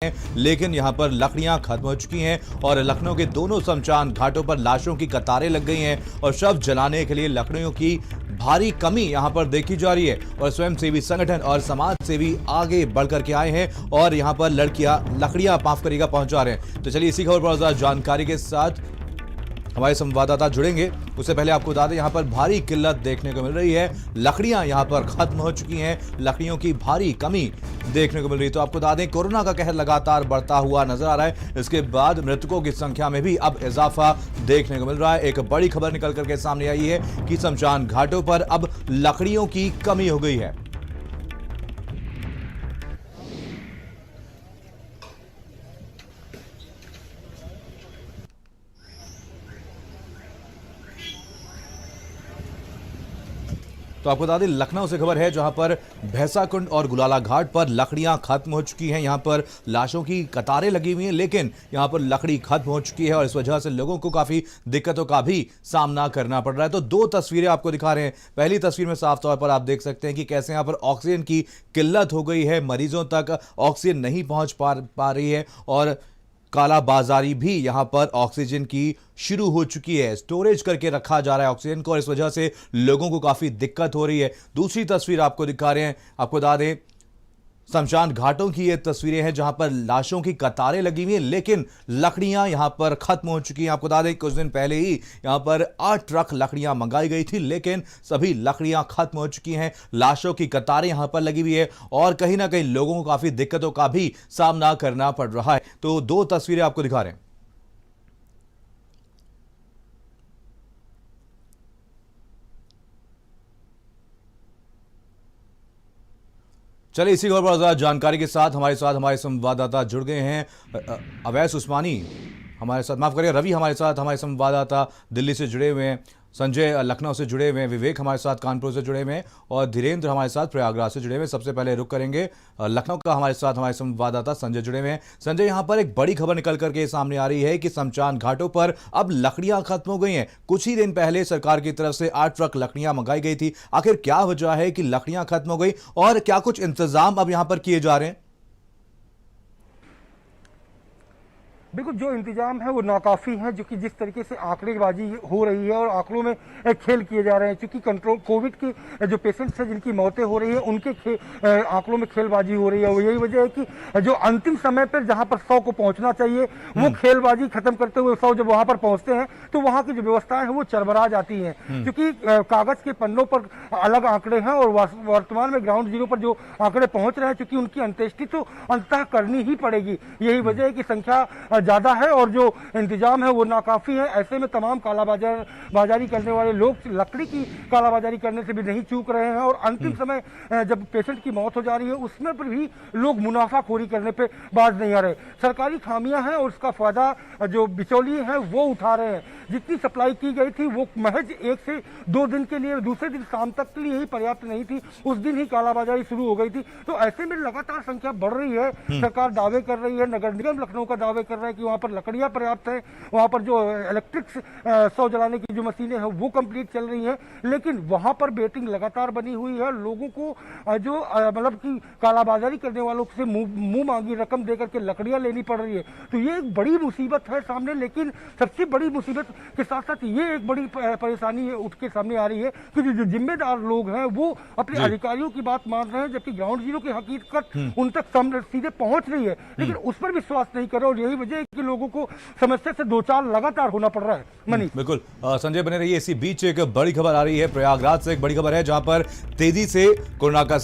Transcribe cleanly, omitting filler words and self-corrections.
लेकिन यहां पर लकड़ियां खत्म हो चुकी हैं और लखनऊ के दोनों शमशान घाटों पर लाशों की कतारें लग गई हैं और शव जलाने के लिए लकड़ियों की भारी कमी यहां पर देखी जा रही है और स्वयंसेवी संगठन और समाज सेवी आगे बढ़कर के आए हैं और यहां पर लकड़ियां माफ करिएगा पहुंचा रहे हैं। तो चलिए इसी खबर पर ज्यादा जानकारी के साथ हमारे संवाददाता जुड़ेंगे। उससे पहले आपको बता दें यहां पर भारी किल्लत देखने को मिल रही है, लकड़ियां यहां पर खत्म हो चुकी हैं, लकड़ियों की भारी कमी देखने को मिल रही है। तो आपको बता दें कोरोना का कहर लगातार बढ़ता हुआ नजर आ रहा है, इसके बाद मृतकों की संख्या में भी अब इजाफा देखने को मिल रहा है। एक बड़ी खबर निकल करके सामने आई है कि शमशान घाटों पर अब लकड़ियों की कमी हो गई है। तो आपको बता दें लखनऊ से खबर है जहां पर भैंसाकुंड और गुलाला घाट पर लकड़ियां खत्म हो चुकी हैं। यहां पर लाशों की कतारें लगी हुई हैं, लेकिन यहां पर लकड़ी खत्म हो चुकी है और इस वजह से लोगों को काफी दिक्कतों का भी सामना करना पड़ रहा है। तो दो तस्वीरें आपको दिखा रहे हैं। पहली तस्वीर में साफ तौर पर आप देख सकते हैं कि कैसे यहां पर ऑक्सीजन की किल्लत हो गई है, मरीजों तक ऑक्सीजन नहीं पहुंच पा रही है और कालाबाजारी भी यहां पर ऑक्सीजन की शुरू हो चुकी है। स्टोरेज करके रखा जा रहा है ऑक्सीजन को और इस वजह से लोगों को काफी दिक्कत हो रही है। दूसरी तस्वीर आपको दिखा रहे हैं, आपको बता दें शमशान घाटों की ये तस्वीरें हैं जहां पर लाशों की कतारें लगी हुई हैं, लेकिन लकड़ियां यहां पर खत्म हो चुकी हैं। आपको बता दें कुछ दिन पहले ही यहां पर 8 ट्रक लकड़ियां मंगाई गई थी, लेकिन सभी लकड़ियां खत्म हो चुकी हैं, लाशों की कतारें यहां पर लगी हुई है और कहीं ना कहीं लोगों को काफी दिक्कतों का भी सामना करना पड़ रहा है। तो दो तस्वीरें आपको दिखा रहे हैं। चलिए इसी खबर पर ज़्यादा जानकारी के साथ हमारे संवाददाता जुड़ गए हैं। अवैस उस्मानी हमारे साथ, माफ करिए रवि हमारे साथ, हमारे संवाददाता दिल्ली से जुड़े हुए हैं, संजय लखनऊ से जुड़े हुए हैं, विवेक हमारे साथ कानपुर से जुड़े हुए हैं और धीरेन्द्र हमारे साथ प्रयागराज से जुड़े हुए हैं। सबसे पहले रुक करेंगे लखनऊ का, हमारे साथ हमारे संवाददाता संजय जुड़े हुए हैं। संजय, यहां पर एक बड़ी खबर निकल करके सामने आ रही है कि शमशान घाटों पर अब लकड़ियां खत्म हो गई हैं। कुछ ही दिन पहले सरकार की तरफ से 8 ट्रक लकड़ियां मंगाई गई थी, आखिर क्या वजह है कि लकड़ियां खत्म हो गई और क्या कुछ इंतजाम अब यहां पर किए जा रहे हैं? बिल्कुल, जो इंतजाम है वो नाकाफ़ी है, जो कि जिस तरीके से आंकड़ेबाजी हो रही है और आंकड़ों में खेल किए जा रहे हैं, क्योंकि कंट्रोल कोविड के जो पेशेंट्स हैं जिनकी मौतें हो रही हैं उनके आंकड़ों में खेलबाजी हो रही है। वो यही वजह है कि जो अंतिम समय पर जहां पर 100 को पहुंचना चाहिए वो खेलबाजी खत्म करते हुए 100 जब वहां पर पहुंचते हैं तो वहां की जो व्यवस्थाएं हैं वो चरमरा जाती हैं, क्योंकि कागज के पन्नों पर अलग आंकड़े हैं और वर्तमान में ग्राउंड जीरो पर जो आंकड़े पहुंच रहे हैं, क्योंकि उनकी अंत्येष्टि तो अंततः करनी ही पड़ेगी। यही वजह है कि संख्या ज्यादा है और जो इंतजाम है वो नाकाफी है। ऐसे में तमाम कालाबाजारी करने वाले लोग लकड़ी की कालाबाजारी करने से भी नहीं चूक रहे हैं और अंतिम समय जब पेशेंट की मौत हो जा रही है उसमें पर भी लोग मुनाफाखोरी करने पे बाज नहीं आ रहे। सरकारी खामियां हैं और उसका फायदा जो बिचौलिए हैं वो उठा रहे हैं। जितनी सप्लाई की गई थी वो महज 1 से 2 दिन के लिए, दूसरे दिन शाम तक के लिए ही पर्याप्त नहीं थी, उस दिन ही कालाबाजारी शुरू हो गई थी। तो ऐसे में लगातार संख्या बढ़ रही है। सरकार दावे कर रही है, नगर निगम लखनऊ का दावे कर रहा है कि वहां पर लकड़ियां पर्याप्त है, वहां पर जो इलेक्ट्रिक शव जलाने की जो मशीनें हैं वो कंप्लीट चल रही हैं, लेकिन वहां पर वेटिंग लगातार बनी हुई है। लोगों को जो मतलब कि कालाबाजारी करने वालों से मुंह मांगी रकम देकर के लकड़ियां लेनी पड़ रही है। तो ये एक बड़ी मुसीबत है सामने, लेकिन सबसे बड़ी मुसीबत के साथ साथ ये एक बड़ी परेशानी उठ के सामने आ रही है कि जो जिम्मेदार लोग हैं वो अपने अधिकारियों की बात मान रहे हैं, जबकि ग्राउंड जीरो की हकीकत उन तक सीधे पहुंच रही है, लेकिन उस पर विश्वास नहीं कर रहे और यही वजह है कि लोगों को समस्या से दो चार लगातार होना पड़ रहा है। मनीष, बिल्कुल संजय बने रहिए। इसी बीच एक बड़ी खबर आ रही है प्रयागराज से, एक बड़ी खबर है जहां पर तेजी से कोरोना का